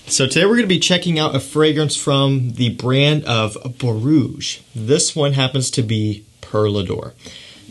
So today we're going to be checking out a fragrance from the brand of Borouj. This one happens to be Perlador.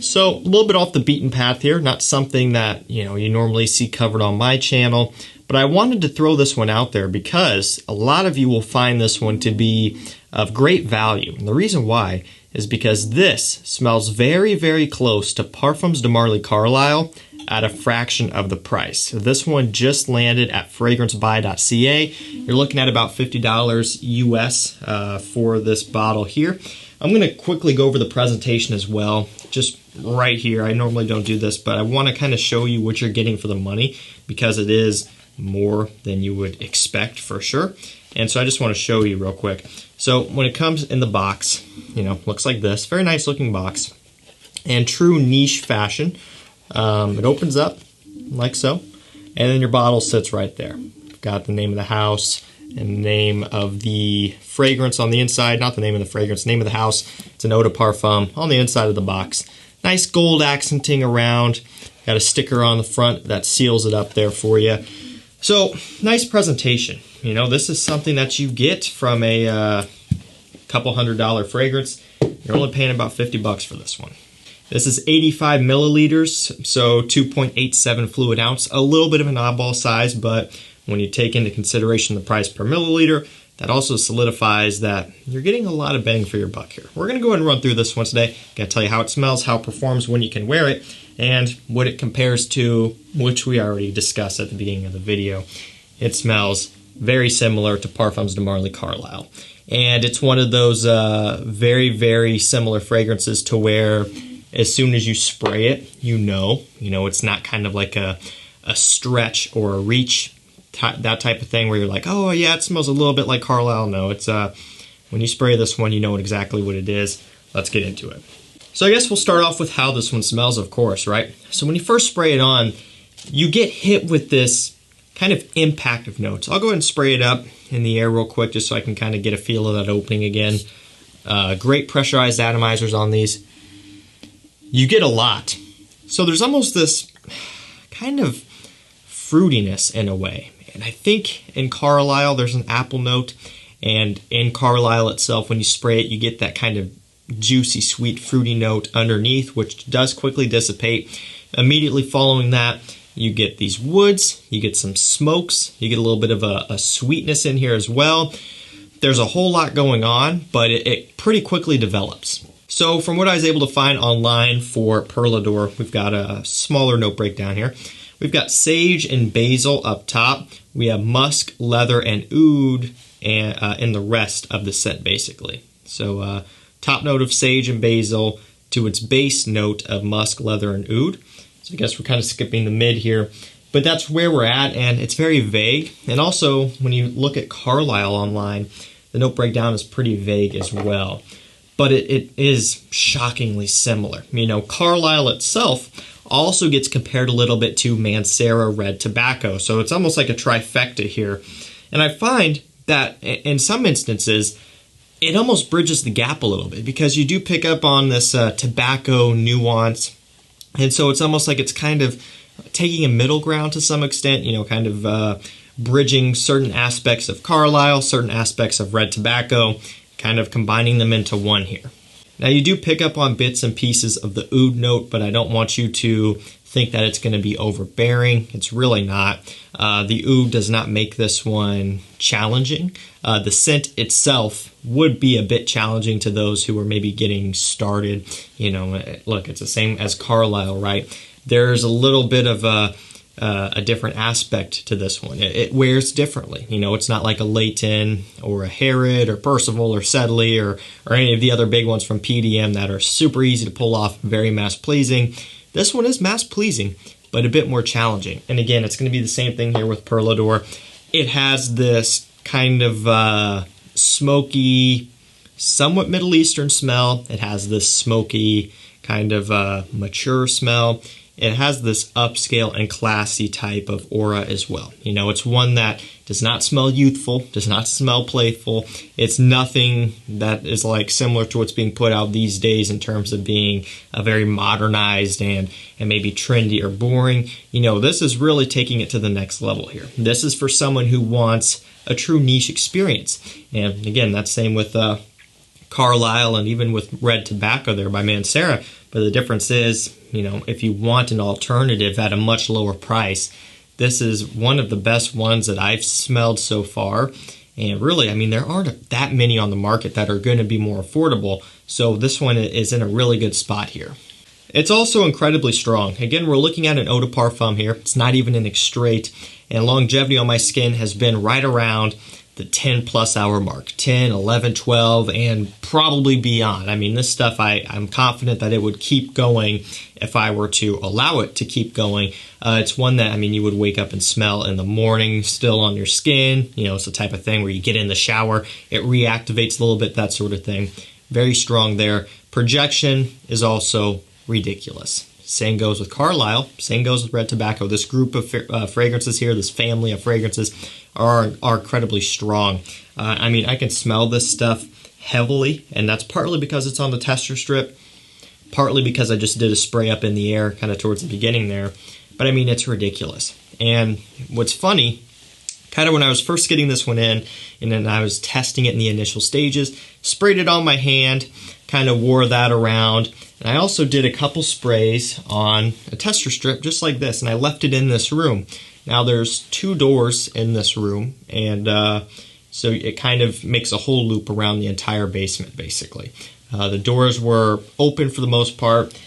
So a little bit off the beaten path here, not something that you normally see covered on my channel, but I wanted to throw this one out there because a lot of you will find this one to be of great value. And the reason why is because this smells very, very close to Parfums de Carlisle at a fraction of the price. So this one just landed at FRAGRANCEBUY.CA. You're looking at about $50 US for this bottle here. I'm going to quickly go over the presentation as well, just right here. I normally don't do this, but I want to kind of show you what you're getting for the money because it is more than you would expect for sure. And so I just want to show you real quick. So when it comes in the box, looks like this. Very nice looking box. And true niche fashion. It opens up like so, and then your bottle sits right there. You've got the name of the house and the name of the fragrance on the inside. Not the name of the fragrance, name of the house. It's an eau de parfum on the inside of the box. Nice gold accenting around. Got a sticker on the front that seals it up there for you. So, nice presentation. This is something that you get from a couple $100 fragrance. You're only paying about 50 bucks for this one. This is 85 milliliters, so 2.87 fluid ounce. A little bit of an oddball size, but when you take into consideration the price per milliliter, that also solidifies that you're getting a lot of bang for your buck here. We're going to go ahead and run through this one today. Going to tell you how it smells, how it performs when you can wear it, and what it compares to, which we already discussed at the beginning of the video. It smells very similar to Parfums de Carlisle. And it's one of those very, very similar fragrances to where as soon as you spray it, it's not kind of like a stretch or a reach, that type of thing where you're like, oh yeah, it smells a little bit like Carlisle. No, it's when you spray this one, you know exactly what it is. Let's get into it. So I guess we'll start off with how this one smells, of course, right? So when you first spray it on, you get hit with this kind of impact of notes. I'll go ahead and spray it up in the air real quick just so I can kind of get a feel of that opening again. Great pressurized atomizers on these. You get a lot. So there's almost this kind of fruitiness in a way. And I think in Carlisle there's an apple note, and in Carlisle itself when you spray it you get that kind of juicy, sweet, fruity note underneath, which does quickly dissipate. Immediately following that you get these woods, you get some smokes, you get a little bit of a sweetness in here as well. There's a whole lot going on, but it pretty quickly develops. So from what I was able to find online for Perlador, we've got a smaller note breakdown here. We've got sage and basil up top. We have musk, leather, and oud in the rest of the scent, basically. So top note of sage and basil to its base note of musk, leather, and oud. So I guess we're kind of skipping the mid here. But that's where we're at, and it's very vague. And also, when you look at Carlisle online, the note breakdown is pretty vague as well. But it is shockingly similar. Carlisle itself also gets compared a little bit to Mancera red tobacco. So it's almost like a trifecta here. And I find that in some instances, it almost bridges the gap a little bit because you do pick up on this tobacco nuance. And so it's almost like it's kind of taking a middle ground to some extent, kind of bridging certain aspects of Carlisle, certain aspects of red tobacco, kind of combining them into one here. Now you do pick up on bits and pieces of the oud note, but I don't want you to think that it's going to be overbearing. It's really not. The oud does not make this one challenging. The scent itself would be a bit challenging to those who are maybe getting started. Look, it's the same as Carlisle, right? There's a little bit of a different aspect to this one. It wears differently. It's not like a Leighton or a Harrod or Percival or Sedley or any of the other big ones from PDM that are super easy to pull off, very mass pleasing. This one is mass pleasing, but a bit more challenging. And again, it's going to be the same thing here with Perlador. It has this kind of smoky, somewhat Middle Eastern smell. It has this smoky kind of mature smell. It has this upscale and classy type of aura as well. It's one that does not smell youthful, does not smell playful. It's nothing that is like similar to what's being put out these days in terms of being a very modernized and maybe trendy or boring. This is really taking it to the next level here. This is for someone who wants a true niche experience. And again, that's same with Carlisle and even with Red Tobacco there by Mancera. But the difference is, if you want an alternative at a much lower price, this is one of the best ones that I've smelled so far. And really, there aren't that many on the market that are going to be more affordable. So this one is in a really good spot here. It's also incredibly strong. Again, we're looking at an eau de parfum here. It's not even an extrait. And longevity on my skin has been right around the 10 plus hour mark, 10, 11, 12, and probably beyond. This stuff, I'm confident that it would keep going if I were to allow it to keep going. It's one that, you would wake up and smell in the morning still on your skin. It's the type of thing where you get in the shower, it reactivates a little bit, that sort of thing. Very strong there. Projection is also ridiculous. Same goes with Carlisle, same goes with Red Tobacco. This group of fragrances here, this family of fragrances are incredibly strong. I can smell this stuff heavily, and that's partly because it's on the tester strip, partly because I just did a spray up in the air kind of towards the beginning there. But it's ridiculous. And what's funny, kind of when I was first getting this one in, and then I was testing it in the initial stages, sprayed it on my hand, kind of wore that around. And I also did a couple sprays on a tester strip just like this, and I left it in this room. Now there's 2 doors in this room, and so it kind of makes a whole loop around the entire basement basically. The doors were open for the most part.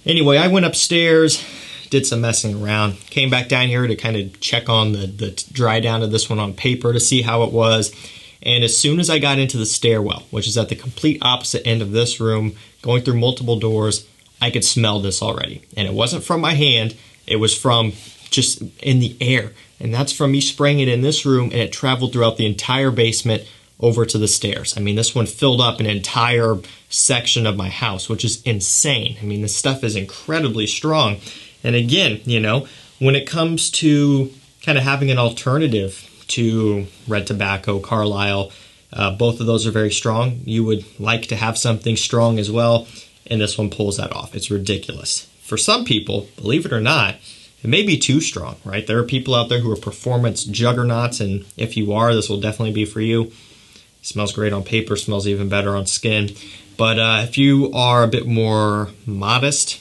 Anyway, I went upstairs, did some messing around, came back down here to kind of check on the dry down of this one on paper to see how it was. And as soon as I got into the stairwell, which is at the complete opposite end of this room, going through multiple doors, I could smell this already. And it wasn't from my hand, it was from just in the air. And that's from me spraying it in this room, and it traveled throughout the entire basement over to the stairs. This one filled up an entire section of my house, which is insane. This stuff is incredibly strong. And again, when it comes to kind of having an alternative to Red Tobacco, Carlisle, both of those are very strong. You would like to have something strong as well, and this one pulls that off. It's ridiculous. For some people, believe it or not, it may be too strong, right? There are people out there who are performance juggernauts, and if you are, this will definitely be for you. It smells great on paper, smells even better on skin. But if you are a bit more modest,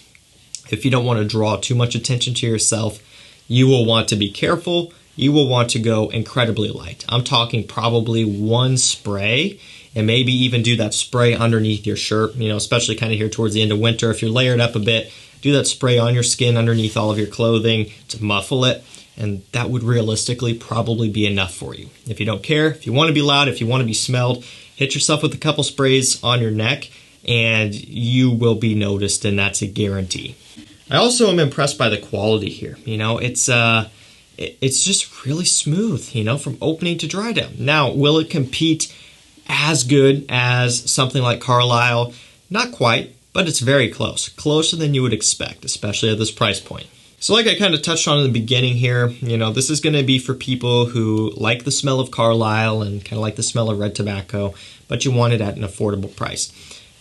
if you don't want to draw too much attention to yourself, you will want to be careful. You will want to go incredibly light. I'm talking probably 1 spray, and maybe even do that spray underneath your shirt, especially kind of here towards the end of winter. If you're layered up a bit, do that spray on your skin underneath all of your clothing to muffle it, and that would realistically probably be enough for you. If you don't care, if you want to be loud, if you want to be smelled, hit yourself with a couple sprays on your neck, and you will be noticed, and that's a guarantee. I also am impressed by the quality here. It's just really smooth, from opening to dry down. Now, will it compete as good as something like Carlisle? Not quite, but it's very close. Closer than you would expect, especially at this price point. So like I kind of touched on in the beginning here, this is going to be for people who like the smell of Carlisle and kind of like the smell of Red Tobacco, but you want it at an affordable price.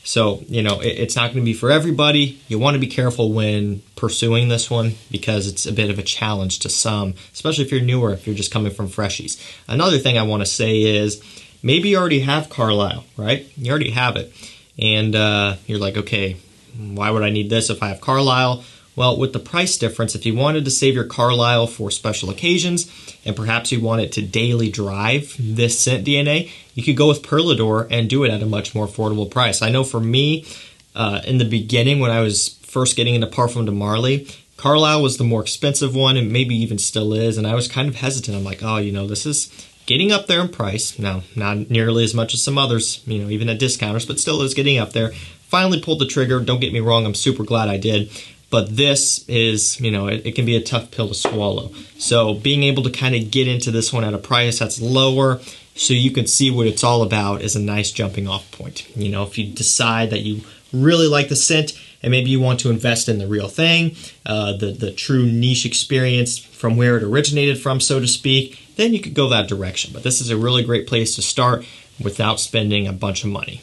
So, it's not going to be for everybody. You want to be careful when pursuing this one because it's a bit of a challenge to some, especially if you're newer, if you're just coming from freshies. Another thing I want to say is maybe you already have Carlisle, right? You already have it. And you're like, okay, why would I need this if I have Carlisle? Well, with the price difference, if you wanted to save your Carlisle for special occasions, and perhaps you want it to daily drive this scent DNA, you could go with Perlador and do it at a much more affordable price. I know for me, in the beginning when I was first getting into Parfum de Marly, Carlisle was the more expensive one, and maybe even still is, and I was kind of hesitant. I'm like, oh, this is getting up there in price. Now, not nearly as much as some others, even at discounters, but still is getting up there. Finally pulled the trigger. Don't get me wrong, I'm super glad I did. But this is, it can be a tough pill to swallow. So being able to kind of get into this one at a price that's lower so you can see what it's all about is a nice jumping off point. If you decide that you really like the scent and maybe you want to invest in the real thing, the true niche experience from where it originated from, so to speak, then you could go that direction. But this is a really great place to start without spending a bunch of money.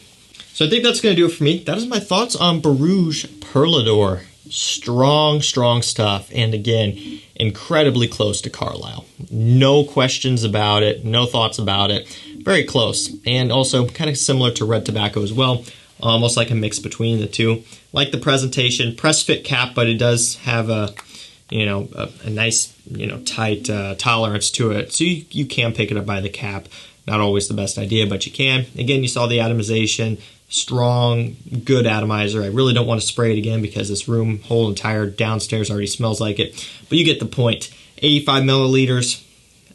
So I think that's going to do it for me. That is my thoughts on Borouj Perlador. Strong, strong stuff. And again, incredibly close to Carlisle. No questions about it. No thoughts about it. Very close. And also kind of similar to red tobacco as well. Almost like a mix between the two. Like the presentation, press fit cap, but it does have a nice, tight tolerance to it. So you can pick it up by the cap. Not always the best idea, but you can. Again, you saw the atomization. Strong, good atomizer. I really don't want to spray it again because this whole entire downstairs already smells like it. But you get the point. 85 milliliters.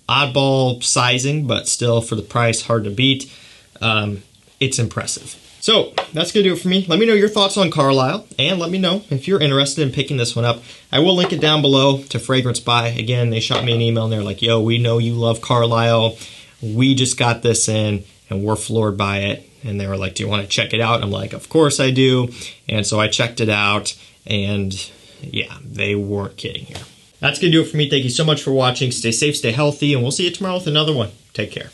Oddball sizing, but still for the price, hard to beat. It's impressive. So that's going to do it for me. Let me know your thoughts on Carlisle, and let me know if you're interested in picking this one up. I will link it down below to Fragrance By. Again, they shot me an email and they're like, yo, we know you love Carlisle. We just got this in and we're floored by it. And they were like, do you want to check it out? And I'm like, of course I do. And so I checked it out, and yeah, they weren't kidding here. That's going to do it for me. Thank you so much for watching. Stay safe, stay healthy, and we'll see you tomorrow with another one. Take care.